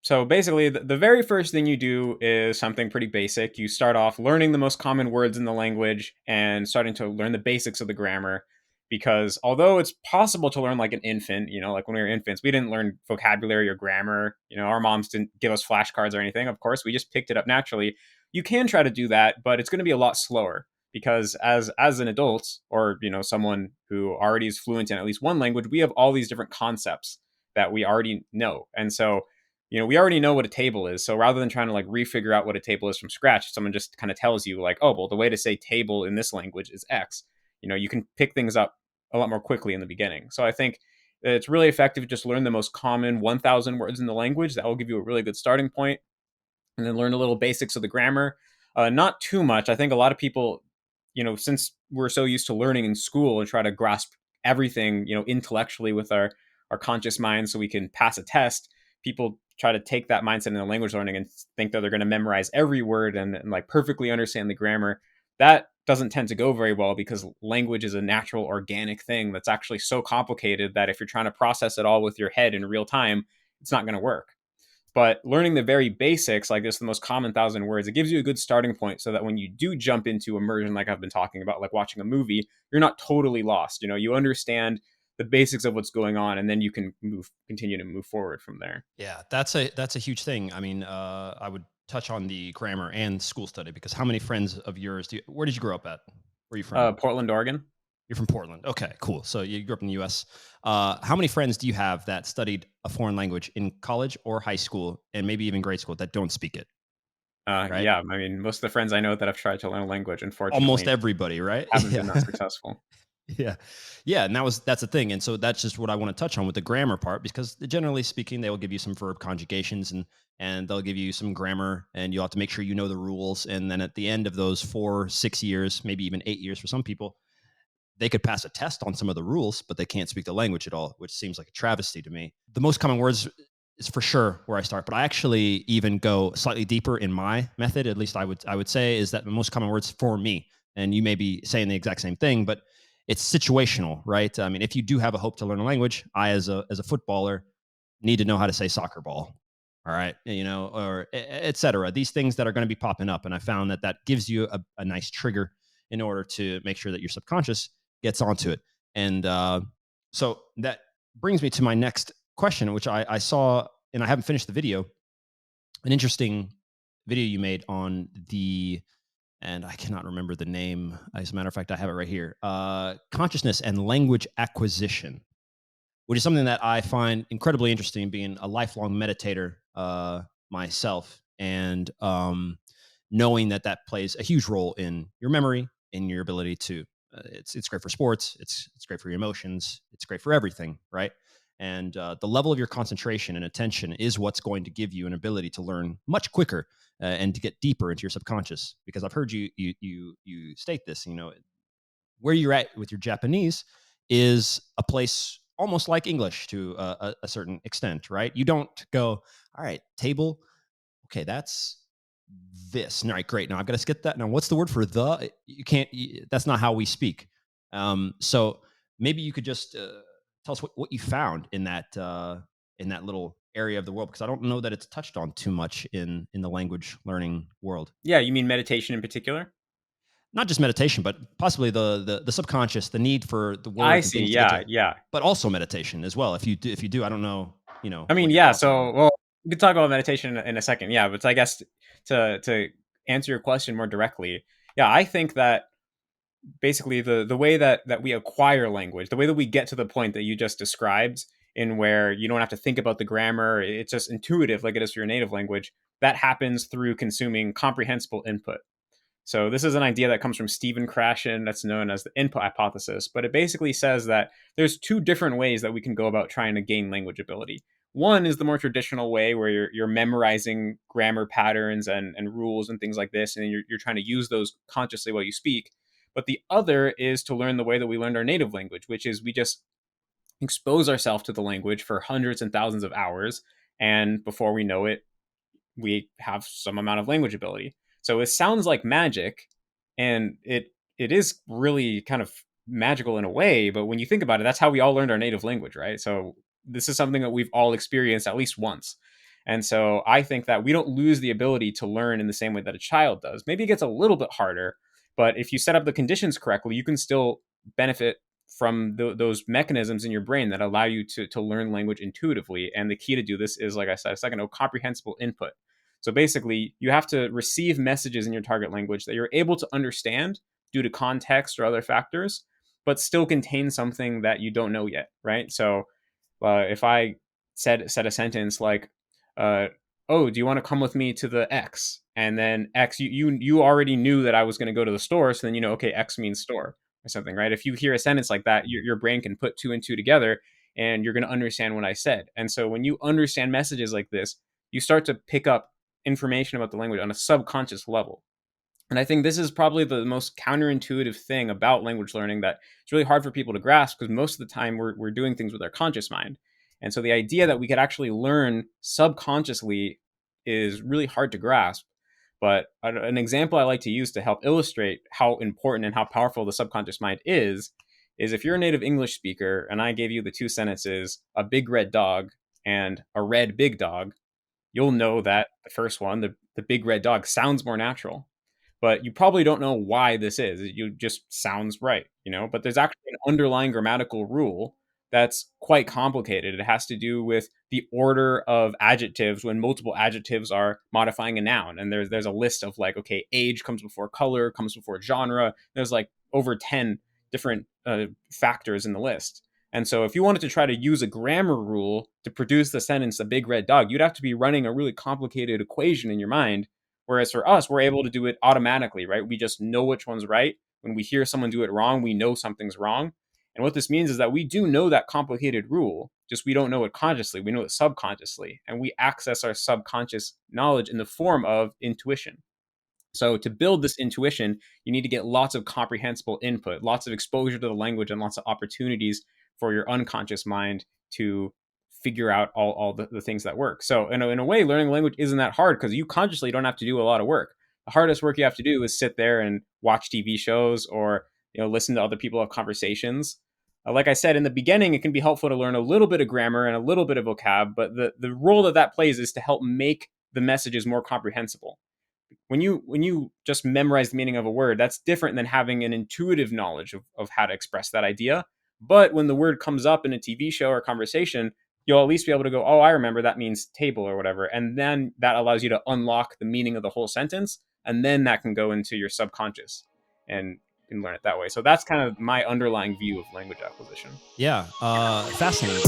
So basically, the very first thing you do is something pretty basic. You start off learning the most common words in the language and starting to learn the basics of the grammar. Because although it's possible to learn like an infant, like when we were infants, we didn't learn vocabulary or grammar. Our moms didn't give us flashcards or anything. Of course, we just picked it up naturally. You can try to do that, but it's going to be a lot slower because as an adult or someone who already is fluent in at least one language, we have all these different concepts that we already know. And so we already know what a table is. So rather than trying to like refigure out what a table is from scratch, someone just kind of tells you like, oh, well, the way to say table in this language is X. You can pick things up a lot more quickly in the beginning. So I think it's really effective to just learn the most common 1,000 words in the language. That will give you a really good starting point. And then learn a little basics of the grammar. Not too much. I think a lot of people, since we're so used to learning in school and try to grasp everything, intellectually with our conscious mind so we can pass a test, people try to take that mindset into language learning and think that they're going to memorize every word and like perfectly understand the grammar. That doesn't tend to go very well because language is a natural organic thing that's actually so complicated that if you're trying to process it all with your head in real time, it's not going to work. But learning the very basics, like just the most common 1,000 words, it gives you a good starting point so that when you do jump into immersion, like I've been talking about, like watching a movie, you're not totally lost. You understand the basics of what's going on, and then you can continue to move forward from there. Yeah, that's a huge thing. I mean, I would touch on the grammar and school study because how many friends of yours where did you grow up at? Where are you from? Portland, Oregon. You're from Portland. Okay, cool. So you grew up in the U.S. How many friends do you have that studied a foreign language in college or high school, and maybe even grade school that don't speak it? Right? Yeah, I mean, most of the friends I know that have tried to learn a language, Almost unfortunately, everybody, right? haven't been that Yeah. successful. Yeah. Yeah. And that's the thing. And so that's just what I want to touch on with the grammar part, because generally speaking, they will give you some verb conjugations and they'll give you some grammar and you'll have to make sure you know the rules. And then at the end of those 4, 6 years, maybe even 8 years for some people, they could pass a test on some of the rules, but they can't speak the language at all, which seems like a travesty to me. The most common words is for sure where I start, but I actually even go slightly deeper in my method. At least I would say is that the most common words for me, and you may be saying the exact same thing, but it's situational, right? I mean, if you do have a hope to learn a language, I as a footballer need to know how to say soccer ball, all right, or etc. These things that are going to be popping up, and I found that gives you a nice trigger in order to make sure that your subconscious gets onto it. And so that brings me to my next question, which I saw, and I haven't finished the video, an interesting video you made on and I cannot remember the name. As a matter of fact, I have it right here. Consciousness and language acquisition, which is something that I find incredibly interesting, being a lifelong meditator myself, and knowing that plays a huge role in your memory, in your ability to. It's great for sports. It's great for your emotions. It's great for everything, right? And the level of your concentration and attention is what's going to give you an ability to learn much quicker and to get deeper into your subconscious. Because I've heard you state this. Where you're at with your Japanese is a place almost like English to a certain extent, right? You don't go, all right, table. Okay, that's this. All right, great. Now I've got to skip that. Now, what's the word for the? You can't. That's not how we speak. So maybe you could just tell us what you found in that little area of the world, because I don't know that it's touched on too much in the language learning world. Yeah, you mean meditation in particular? Not just meditation, but possibly the subconscious, the need for the I words and see. things to get Yeah, to, yeah. but also meditation as well. If you do, I don't know, I mean, what your yeah. thoughts are So, on. well, we could talk about meditation in a second. Yeah, but I guess to answer your question more directly, yeah, I think that basically the way that we acquire language, the way that we get to the point that you just described, in where you don't have to think about the grammar, it's just intuitive, like it is for your native language. That happens through consuming comprehensible input. So this is an idea that comes from Stephen Krashen that's known as the input hypothesis, but it basically says that there's two different ways that we can go about trying to gain language ability. One is the more traditional way where you're memorizing grammar patterns and rules and things like this, and you're trying to use those consciously while you speak. But the other is to learn the way that we learned our native language, which is we just expose ourselves to the language for hundreds and thousands of hours. And before we know it, we have some amount of language ability. So it sounds like magic, and it is really kind of magical in a way. But when you think about it, that's how we all learned our native language, right? So this is something that we've all experienced at least once. And so I think that we don't lose the ability to learn in the same way that a child does. Maybe it gets a little bit harder, but if you set up the conditions correctly, you can still benefit from those mechanisms in your brain that allow you to learn language intuitively. And the key to do this is, like I said a second ago, comprehensible input. So basically, you have to receive messages in your target language that you're able to understand due to context or other factors, but still contain something that you don't know yet, right? So if I said a sentence like, uh, "Oh, do you want to come with me to the X?" And then X, you already knew that I was going to go to the store, so then you know, okay, X means store or something, right? If you hear a sentence like that, your brain can put two and two together, and you're going to understand what I said. And so when you understand messages like this, you start to pick up information about the language on a subconscious level. And I think this is probably the most counterintuitive thing about language learning that it's really hard for people to grasp, because most of the time we're doing things with our conscious mind. And so the idea that we could actually learn subconsciously is really hard to grasp. But an example I like to use to help illustrate how important and how powerful the subconscious mind is if you're a native English speaker and I gave you the two sentences, a big red dog and a red big dog, you'll know that the first one, the big red dog, sounds more natural, but you probably don't know why this is. It just sounds right, you know? But there's actually an underlying grammatical rule that's quite complicated. It has to do with the order of adjectives when multiple adjectives are modifying a noun. And there's a list of like, okay, age comes before color, comes before genre. There's like over 10 different factors in the list. And so if you wanted to try to use a grammar rule to produce the sentence, a big red dog, you'd have to be running a really complicated equation in your mind. Whereas for us, we're able to do it automatically, right? We just know which one's right. When we hear someone do it wrong, we know something's wrong. And what this means is that we do know that complicated rule, just we don't know it consciously, we know it subconsciously. And we access our subconscious knowledge in the form of intuition. So to build this intuition, you need to get lots of comprehensible input, lots of exposure to the language, and lots of opportunities for your unconscious mind to figure out all the things that work. So in a way, learning language isn't that hard because you consciously don't have to do a lot of work. The hardest work you have to do is sit there and watch TV shows or listen to other people have conversations. Like I said in the beginning, it can be helpful to learn a little bit of grammar and a little bit of vocab, but the role that plays is to help make the messages more comprehensible. When you just memorize the meaning of a word, that's different than having an intuitive knowledge of how to express that idea. But when the word comes up in a TV show or conversation, you'll at least be able to go, oh, I remember that means table or whatever. And then that allows you to unlock the meaning of the whole sentence. And then that can go into your subconscious and you can learn it that way. So that's kind of my underlying view of language acquisition. Yeah, fascinating.